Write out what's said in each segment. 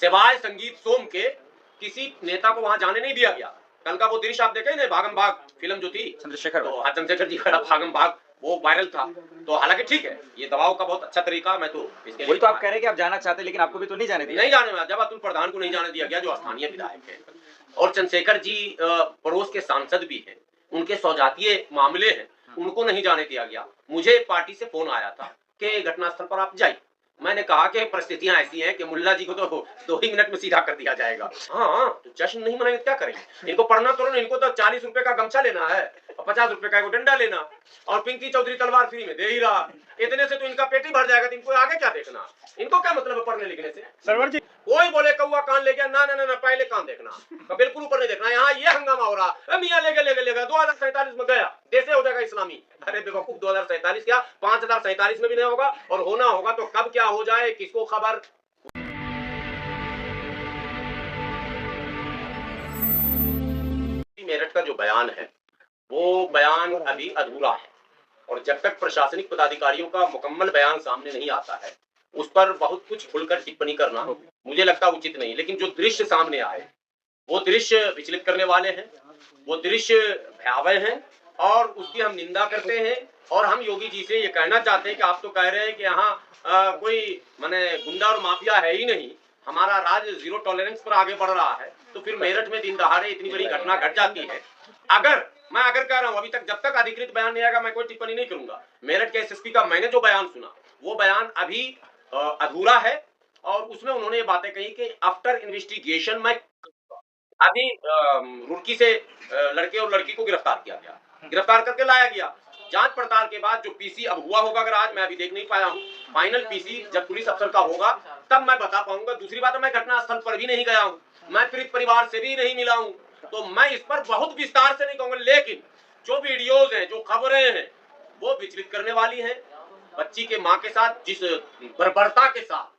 सिवाय संगीत सोम के किसी नेता को वहां जाने नहीं दिया गया। कल का वो दृश्य आप देखे ना, भागम भाग फिल्म जो थी, चंद्रशेखर तो चंद्रशेखर जी का भागम भाग वो वायरल था। तो हालांकि ठीक है, ये दबाव का बहुत अच्छा तरीका, मैं तो इसके वही तो आप कह रहे हैं कि आप जाना चाहते हैं, लेकिन आपको भी तो नहीं जाने दिया। नहीं जाने, जब अतुल प्रधान को नहीं जाने दिया गया जो स्थानीय विधायक है, और चंद्रशेखर जी पड़ोस के सांसद भी हैं, उनके सौजातीय मामले हैं, उनको नहीं जाने दिया गया। मुझे पार्टी से फोन आया था कि घटनास्थल पर आप जाइए। मैंने कहा कि परिस्थितियां ऐसी हैं कि मुल्ला जी को तो 2 ही मिनट में सीधा कर दिया जाएगा। हाँ, तो जश्न नहीं मनाएंगे क्या करेंगे? इनको पढ़ना तो नहीं, इनको तो 40 रुपए का गमछा लेना है और 50 रुपए का डंडा लेना, और पिंकी चौधरी तलवार फ्री में दे ही रहा। इतने से तो इनका पेट ही भर जाएगा, तो इनको आगे क्या देखना? इनको क्या मतलब है पढ़ने लिखने से? सरवर जी, कोई बोले कौआ कान ले गया, ना ना ना, पहले कान देखना, तो बिल्कुल ऊपर नहीं देखना। यहाँ ये हंगामा हो रहा, मियाँ लेगा 2047 में गया, देश हो जाएगा इस्लामी। अरे बेवकूफ, 2047 क्या 5047 में भी नहीं होगा, और होना होगा तो कब क्या हो जाए किसको खबर। मेरठ का जो बयान है वो बयान अभी अधूरा है, और जब तक प्रशासनिक पदाधिकारियों का मुकम्मल बयान सामने नहीं आता है, उस पर बहुत कुछ खुलकर टिप्पणी करना मुझे लगता उचित नहीं। लेकिन जो दृश्य सामने आए वो दृश्य विचलित करने वाले हैं, वो दृश्य भयावह हैं, और उसकी हम निंदा करते हैं। और हम योगी जी से ये कहना चाहते हैं कि आप तो कह रहे हैं कि यहाँ कोई माने गुंडा और माफिया है ही नहीं, हमारा राज्य जीरो टॉलरेंस पर आगे बढ़ रहा है, तो फिर मेरठ में दिन दहाड़े इतनी बड़ी घटना घट जाती है। मैं अगर कह रहा हूं, अभी तक जब तक अधिकृत बयान नहीं आएगा मैं कोई टिप्पणी नहीं करूंगा। मेरठ के एसएसपी का मैंने जो बयान सुना वो बयान अभी अधूरा है, और उसमें उन्होंने ये बातें कही कि आफ्टर इन्वेस्टिगेशन मैं अभी रुड़की से लड़के और लड़की को गिरफ्तार किया गया, गिरफ्तार करके लाया गया। जांच पड़ताल के बाद जो पीसी अब हुआ होगा, अगर आज मैं अभी देख नहीं पाया हूं, फाइनल पीसी जब पुलिस अफसर का होगा तब मैं बता पाऊंगा। दूसरी बात है, मैं घटनास्थल पर भी नहीं गया हूं, मैं पीड़ित परिवार से भी नहीं मिला हूं, तो मैं इस पर बहुत विस्तार से नहीं कहूंगा। लेकिन जो वीडियोज हैं, जो खबरें हैं, वो विचलित करने वाली हैं। बच्ची के माँ के साथ जिस बर्बरता के साथ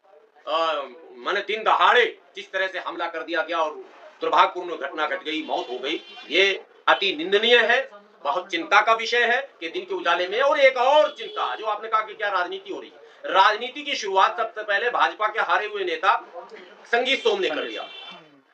मैंने दिन दहाड़े जिस तरह से हमला कर दिया गया और दुर्भाग्यपूर्ण घटना घट गई, मौत हो गई, ये अति निंदनीय है। बहुत चिंता का विषय है कि दिन के उजाले में। और एक और चिंता, जो आपने कहा कि क्या राजनीति हो रही है, राजनीति की शुरुआत सबसे पहले भाजपा के हारे हुए नेता संगीत सोम ने कर लिया।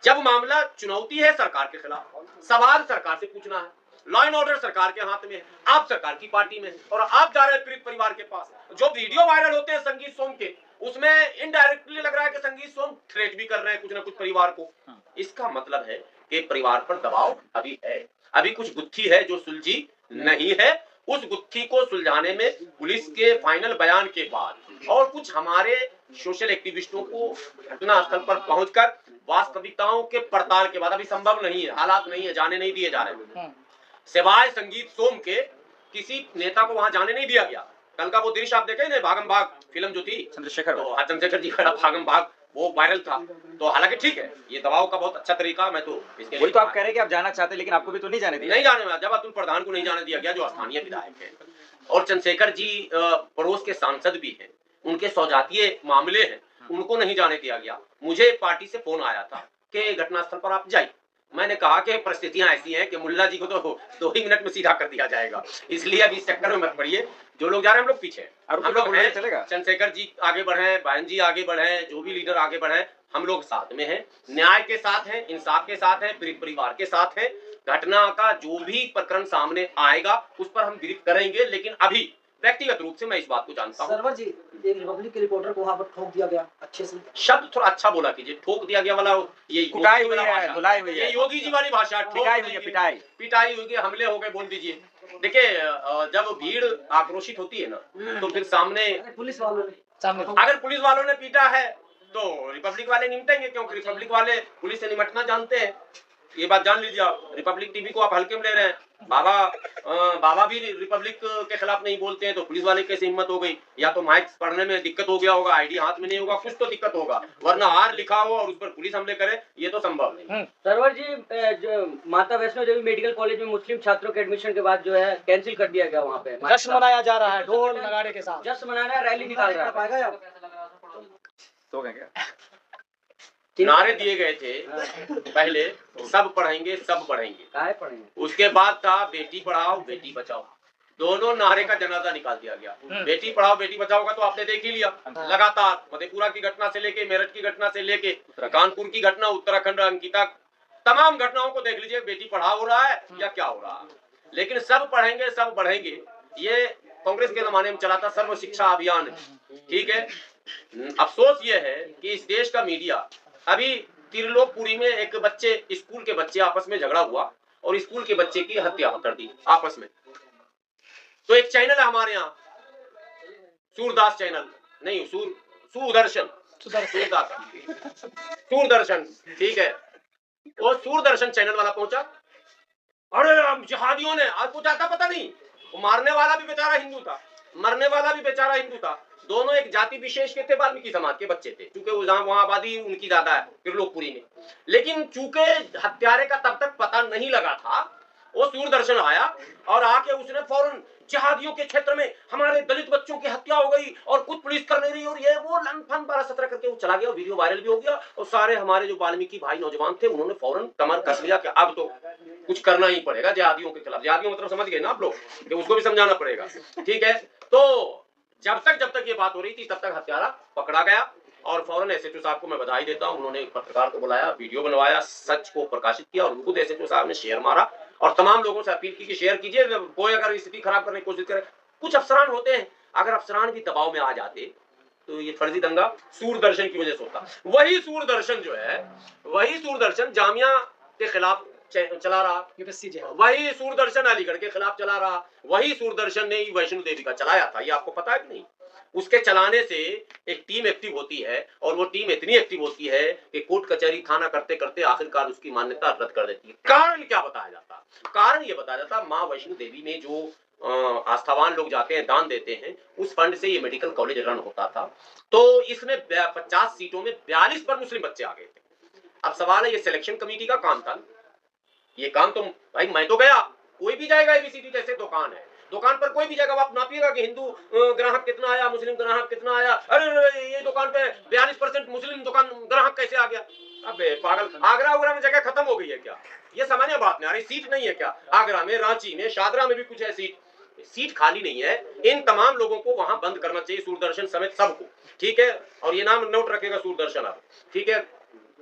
जब मामला चुनौती है सरकार के खिलाफ, सवाल सरकार से पूछना है, लॉ एंड ऑर्डर सरकार के हाथ में है, आप सरकार की पार्टी में, और आप जा रहे हैं पीड़ित परिवार के पास। जो वीडियो वायरल होते हैं संगीत सोम के, उसमें इनडायरेक्टली लग रहा है कि संगीत सोम थ्रेट भी कर रहे हैं कुछ ना कुछ परिवार को। इसका मतलब है कि परिवार पर दबाव अभी है, अभी कुछ गुत्थी है जो सुलझी नहीं है। उस गुत्थी को सुलझाने में पुलिस के फाइनल बयान के बाद और कुछ हमारे सोशल एक्टिविस्टों को घटना स्थल पर पहुंचकर वास्तविकताओं के पड़ताल के बाद, अभी संभव नहीं है, हालात नहीं है, जाने नहीं दिए जा रहे। सिवाय संगीत सोम के किसी नेता को वहां जाने नहीं दिया गया। कल का वो दृश्य आप देखे ना, भागम भाग फिल्म जो थी, चंद्रशेखर तो चंद्रशेखर जी का भागम भाग वो वायरल था। तो हालांकि ठीक है, ये दबाव का बहुत अच्छा तरीका, मैं तो इसके वही तो आप कह रहे हैं कि आप जाना चाहते हैं, लेकिन आपको भी तो नहीं जाने दिया। नहीं जाने, जब अतुल प्रधान को नहीं जाने दिया गया जो स्थानीय विधायक है, और चंद्रशेखर जी पड़ोस के सांसद भी हैं, उनके सौजातीय मामले हैं, उनको नहीं जाने दिया गया। मुझे पार्टी से फोन आया था कि घटनास्थल पर आप जाइए। मैंने कहा कि परिस्थितियां ऐसी हैं कि मुल्ला जी को तो 2 ही मिनट में सीधा कर दिया जाएगा, इसलिए अभी इस चक्कर में मत पड़िए। जो लोग जा रहे हैं हम लोग पीछे, हम लोग हैं, चंद्रशेखर जी आगे बढ़े, बहन जी आगे बढ़े, जो भी लीडर आगे बढ़े, हम लोग साथ में हैं, न्याय के साथ हैं, इंसाफ के साथ हैं, पीड़ित परिवार के साथ हैं। घटना का जो भी प्रकरण सामने आएगा उस पर हम ब्रीफ करेंगे, लेकिन अभी व्यक्तिगत रूप से मैं इस बात को जानता हूँ। सरवर जी, एक रिपब्लिक के रिपोर्टर को वहां पर ठोक दिया गया, अच्छे से शब्द थोड़ा अच्छा बोला कीजिए, ठोक दिया गया वाला ये कुटाई हुई है, धुलाई हुई है, ये योगी जी वाली भाषा, पिटाई हुई है, पिटाई हुई, हमले हो गए, बोल दीजिए। देखिए, जब भीड़ आक्रोशित होती है ना, तो फिर सामने पुलिस वालों ने अगर पुलिस वालों ने पीटा है तो रिपब्लिक वाले निपटेंगे, क्योंकि रिपब्लिक वाले पुलिस से निपटना जानते हैं। ये बात जान लीजिए आप। रिपब्लिक टीवी को आप हल्के में ले रहे हैं। बाबा भी रिपब्लिक के खिलाफ नहीं बोलते हैं, तो पुलिस वाले कैसे हिम्मत हो गई? या तो माइक पढ़ने में दिक्कत हो गया होगा, आईडी हाथ में नहीं होगा, कुछ तो दिक्कत होगा, वरना हार लिखा हो और उस पर पुलिस हमले करे, ये तो संभव नहीं। सरवर जी, जो माता वैष्णो देवी मेडिकल कॉलेज में मुस्लिम छात्रों के एडमिशन के बाद जो है कैंसिल कर दिया गया, वहाँ पे जश्न मनाया जा रहा है ढोल नगाड़े के साथ, जश्न मनाना, रैली निकाल रहा है। तो क्या नारे दिए गए थे पहले, सब पढ़ेंगे सब बढ़ेंगे, काहे पढ़ेंगे? उसके बाद था बेटी पढ़ाओ बेटी बचाओ। दोनों नारे का जनाजा निकाल दिया गया। बेटी पढ़ाओ बेटी बचाओ का तो आपने देख ही लिया, लगातार मधेपुरा की घटना से लेके, मेरठ की घटना से लेके, कानपुर की घटना, उत्तराखंड अंकिता, तमाम घटनाओं को देख लीजिए, बेटी पढ़ाओ हो रहा है या क्या हो रहा है। लेकिन सब पढ़ेंगे सब बढ़ेंगे, ये कांग्रेस के जमाने में चला था सर्व शिक्षा अभियान, ठीक है। अफसोस ये है कि इस देश का मीडिया, अभी त्रिलोकपुरी में एक बच्चे, स्कूल के बच्चे आपस में झगड़ा हुआ और स्कूल के बच्चे की हत्या कर दी आपस में। तो एक चैनल है हमारे यहाँ, सूरदास चैनल, नहीं सूरदर्शन, सूरदर्शन, ठीक है। वो सूरदर्शन चैनल वाला पहुंचा, अरे हम जिहादियों ने, आज कुछ आता पता नहीं, मारने वाला भी बेचारा हिंदू था, मरने वाला भी बेचारा हिंदू था, दोनों एक जाति विशेष के थे, वाल्मीकि समाज के बच्चे थे, क्योंकि वहां आबादी उनकी ज्यादा है त्रिलोकपुरी में। लेकिन चूंकि हत्यारे का तब तक पता नहीं लगा था, वो सूरदर्शन आया और आके उसने फौरन जिहादियों के क्षेत्र में हमारे दलित बच्चों की हत्या हो गई और कुछ पुलिस कर नहीं रही और ये वो लंफन 12-17 करके वो चला गया, वीडियो वायरल भी हो गया और सारे हमारे जो वाल्मीकि भाई नौजवान थे उन्होंने फौरन कमर कस लिया कि अब तो कुछ करना ही पड़ेगा जिहादियों के खिलाफ। जिहादियों मतलब समझ गए ना आप लोग, कि उसको भी समझाना पड़ेगा, ठीक है। तो जब तक ये बात हो रही थी तब तक हत्यारा पकड़ा गया और फौरन एसएचओ साहब को मैं बधाई देता हूं, उन्होंने एक पत्रकार को बुलाया, वीडियो बनवाया, सच को प्रकाशित किया और खुद एसएचओ साहब ने शेयर मारा और तमाम लोगों से अपील की कि शेयर कीजिए, कोई अगर स्थिति खराब करने की कोशिश करे। कुछ अफसरान होते हैं, अगर अफसरान भी दबाव में आ जाते तो ये फर्जी दंगा सूरदर्शन की वजह से होता। वही सूरदर्शन जो है, वही सूरदर्शन जामिया के खिलाफ चला रहा, वही सूरदर्शन अलीगढ़ के खिलाफ चला रहा, वही सूरदर्शन ने वैष्णो देवी का चलाया था, ये आपको पता है कि नहीं। उसके चलाने से एक टीम एक्टिव होती है और वो टीम इतनी एक्टिव होती है कि कोर्ट कचहरी थाना करते करते आखिरकार उसकी मान्यता रद्द कर देती है। कारण क्या बताया जाता? कारण ये बताया जाता, माँ वैष्णो देवी में जो आस्थावान लोग जाते हैं, दान देते हैं, उस फंड से ये मेडिकल कॉलेज रन होता था। तो इसमें 50 सीटों में 42 पर मुस्लिम बच्चे आ गए थे। अब सवाल है, ये सिलेक्शन कमेटी का काम था, ये काम तो भाई मैं तो गया, कोई भी जाएगा एबीसीडी जैसे दुकान है, दुकान पर कोई भी जगह आप नापिएगा कि हिंदू ग्राहक कितना आया, मुस्लिम ग्राहक कितना आया, अरे ये दुकान पे 42% मुस्लिम दुकान ग्राहक कैसे आ गया? अबे पागल, आगरा में जगह खत्म हो गई है क्या? ये सामान्य बात नहीं आ रही, सीट नहीं है क्या आगरा में, रांची में, शादरा में भी कुछ है सीट खाली नहीं है। इन तमाम लोगों को वहां बंद करना चाहिए, सूरदर्शन समेत सबको, ठीक है। और ये नाम नोट रखेगा सूरदर्शन आप, ठीक है,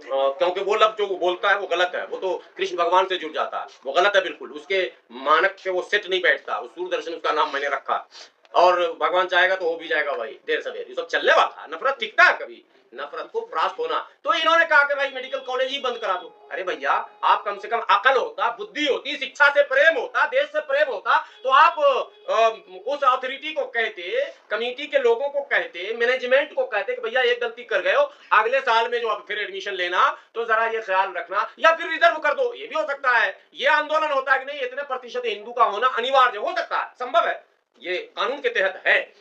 क्योंकि वो लफ्ज जो वो बोलता है वो गलत है, वो तो कृष्ण भगवान से जुड़ जाता है, वो गलत है बिल्कुल, उसके मानक पे वो सेट नहीं बैठता। उस सूरदर्शन उसका नाम मैंने रखा और भगवान चाहेगा तो हो भी जाएगा भाई, देर सवेर ये सब चलने वाला है। नफरत टिकता है कभी, नफरत को परास्त होना। तो इन्होंने कहा कि भाई मेडिकल कॉलेज ही बंद करा दो। अरे भैया, आप कम से कम अकल होता, बुद्धि होती, शिक्षा से प्रेम होता, देश से प्रेम होता, तो आप उस अथॉरिटी को कहते, कमेटी के लोगों को कहते, मैनेजमेंट को कहते कि भैया एक गलती कर गए हो, अगले साल में जो आप फिर एडमिशन लेना तो जरा ये ख्याल रखना, या फिर रिजर्व कर दो। ये भी हो सकता है, ये आंदोलन होता है कि नहीं इतने प्रतिशत हिंदू का होना अनिवार्य हो सकता है, संभव है, ये कानून के तहत है,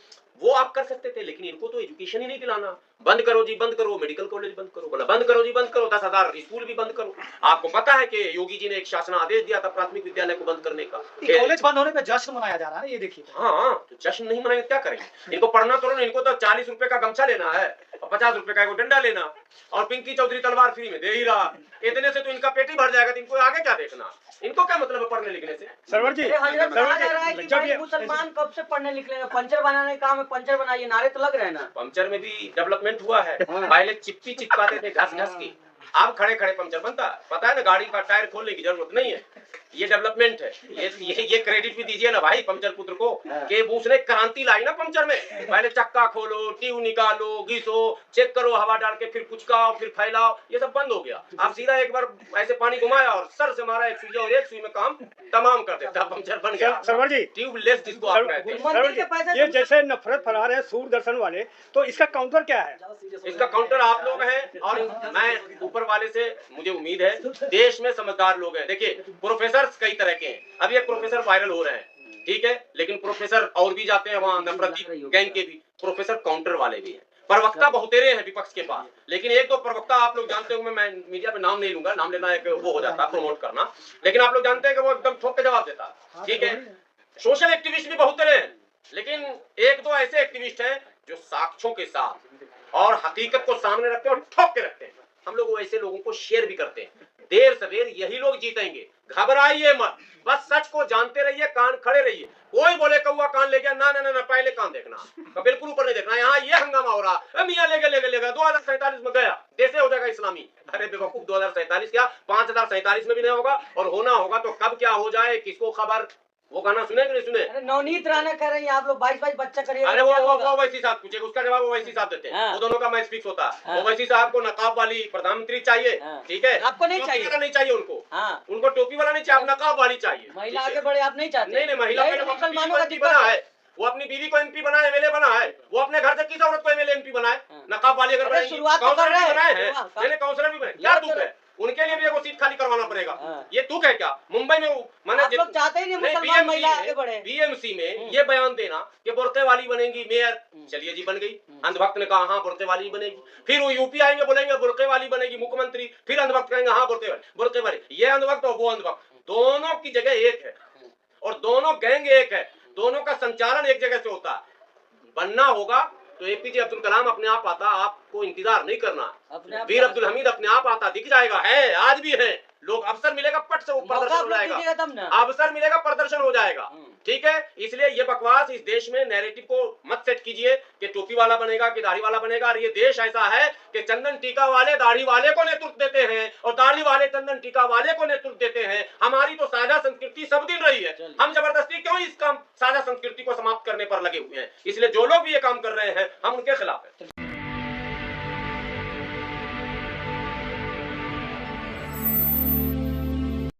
वो आप कर सकते थे। लेकिन इनको तो एजुकेशन ही नहीं दिलाना। बंद करो जी बंद करो, मेडिकल कॉलेज बंद करो, बोला बंद करो जी बंद करो, 10,000 स्कूल भी बंद करो। आपको पता है कि योगी जी ने एक शासन आदेश दिया था प्राथमिक विद्यालय को बंद करने का। कॉलेज बंद होने पे जश्न मनाया जा रहा है, ये देखिए। हाँ, तो जश्न नहीं मनाएंगे क्या करेंगे? इनको पढ़ना तो नहीं, इनको तो 40 रुपए का गमछा लेना है और 50 रुपए का डंडा लेना, और पिंकी चौधरी तलवार फ्री में दे ही रहा। इतने से तो इनका पेट ही भर जाएगा, तो इनको आगे क्या देखना? इनको क्या मतलब है पढ़ने लिखने से? सरवर जी, मुसलमान कब से पढ़ने लिखने, पंचर बनाने का काम है, पंचर बनाइए, नारे तो लग रहे हैं ना। पंचर में भी डेवलपमेंट हुआ है, पहले चिप्पी चिपकाते थे घस घस की, अब खड़े खड़े पंचर बनता है। पता है ना, गाड़ी का टायर खोलने की जरूरत नहीं है, ये डेवलपमेंट है। ये क्रेडिट भी दीजिए ना भाई पंचर पुत्र को, कि वो उसने क्रांति लाई ना पंचर में। पहले चक्का खोलो, ट्यूब निकालो, घिसो, चेक करो, हवा डाल के फिर पुचकाओ, फिर फैलाओ, ये सब बंद हो गया। आप सीधा एक बार ऐसे पानी घुमाया और सर से मारा एक सुई, और एक सुई में काम तमाम कर देता, पंचर बन गया। सरवर जी, ट्यूबलेस जिसको आप कहते हैं। ये जैसे नफरत फरार है सूरदर्शन वाले, तो इसका काउंटर क्या है? इसका काउंटर आप लोग हैं, और मैं ऊपर वाले से मुझे उम्मीद है देश में समझदार लोग हैं। देखिए, प्रोफेसर कई तरह के हैं, अभी एक प्रोफेसर वायरल हो रहे हैं, ठीक है, लेकिन प्रोफेसर और भी जाते हैं वहां, नफरती गैंग के भी प्रोफेसर काउंटर वाले भी हैं। प्रवक्ता बहुतेरे हैं विपक्ष के पास, लेकिन एक दो प्रवक्ता आप लोग जानते होंगे, मैं मीडिया पे नाम नहीं लूंगा, नाम लेना एक वो हो जाता है प्रमोट करना, लेकिन आप लोग जानते हैं कि वो एकदम ठोक के जवाब देता है, ठीक है। सोशल एक्टिविस्ट भी बहुतेरे हैं, लेकिन एक दो ऐसे एक्टिविस्ट हैं जो साक्ष्यों के साथ और हकीकत को सामने रखते हैं और ठोक के रखते हैं। हम लोग ऐसे लोगों को शेयर भी करते हैं, देर सवेर यही लोग जीतेंगे। घबराइए मत, बस सच को जानते रहिए, कान खड़े रहिए। कोई बोले कौआ कान ले गया, ना ना ना, पहले कान देखना, तो बिल्कुल ऊपर नहीं देखना। यहाँ ये हंगामा हो रहा, मियाँ ले गया 2047 में गया, जैसे हो जाएगा इस्लामी। अरे बेवकूफ, 2047 क्या 5047 में भी नहीं होगा, और होना होगा तो कब क्या हो जाए किसको खबर। वो गाना सुने कि नहीं सुने? अरे नवनीत राणा कह रही हैं आप लोग 22 बच्चा करिए। अरे वो वैसी साहब पूछेगा, उसका जवाब वो वैसी साहब देते हैं। हाँ। वो दोनों का मैच फिक्स होता है। हाँ। वो वैसी साहब को नकाब वाली प्रधानमंत्री चाहिए, हाँ। ठीक है, आपको नहीं टोपी चाहिए? वाला नहीं चाहिए उनको, हाँ, उनको टोपी वाला नहीं चाहिए, नकाब वाली चाहिए। महिला ठीक है? आगे बढ़े आप नहीं चाहते? नहीं नहीं, महिला यही पहले तो वो अपनी बीवी मुसलमानों को का MP दिक्कत बना है। है, वो अपनी बीवी को MP बना है, MLA बना है, वो अपने घर से किस औरत को MLA MP बनाए? हाँ। नकाब वाली अगर अरे बनाएंगी, शुरुआत तो काउंसलर कर रहे भी हैं। बनाए हैं, शुरुआत- नहीं नहीं, काउंसलर भी बनाए, क्या दुख है? उनके लिए भी एगो सीट खाली करवाना पड़ेगा। हाँ। ये दुख है क्या? मुंबई में माने आप लोग चाहते ही नहीं मुसलमान महिला आगे बढ़े। BMC में ये बयान देना कि बुर्के वाली बनेगी मेयर, चलिए जी बन गई। अंधभक्त ने कहा हाँ बुर्के वाली बनेगी, फिर वो यूपी आएंगे बोलेंगे बुर्के वाली बनेगी मुख्यमंत्री, फिर अंधभक्त कहेंगे हाँ बुर्के वाली। ये अंधभक्त और वो अंधभक्त दोनों की जगह एक है, और दोनों गैंग एक है, दोनों का संचालन एक जगह से होता है। बनना होगा तो APJ अब्दुल कलाम अपने आप आता, आपको इंतजार नहीं करना। अपने आप वीर अब्दुल हमीद अपने आप आता, दिख जाएगा, है आज भी है। लोग अवसर मिलेगा पट से मौका प्रदर्शन आप हो लोग जाएगा, दीजिएगा तब ना। अवसर मिलेगा प्रदर्शन हो जाएगा। ठीक है, इसलिए ये बकवास इस देश में नैरेटिव को मत सेट कीजिए कि टोपी वाला बनेगा कि दाढ़ी वाला बनेगा। और ये देश ऐसा है कि चंदन टीका वाले दाढ़ी वाले को नेतृत्व देते हैं और दाढ़ी वाले चंदन टीका वाले को नेतृत्व देते हैं। हमारी तो साझा संस्कृति सब दिन रही है, हम जबरदस्ती क्यों इस काम साझा संस्कृति को समाप्त करने पर लगे हुए हैं? इसलिए जो लोग भी ये काम कर रहे हैं हम उनके खिलाफ हैं।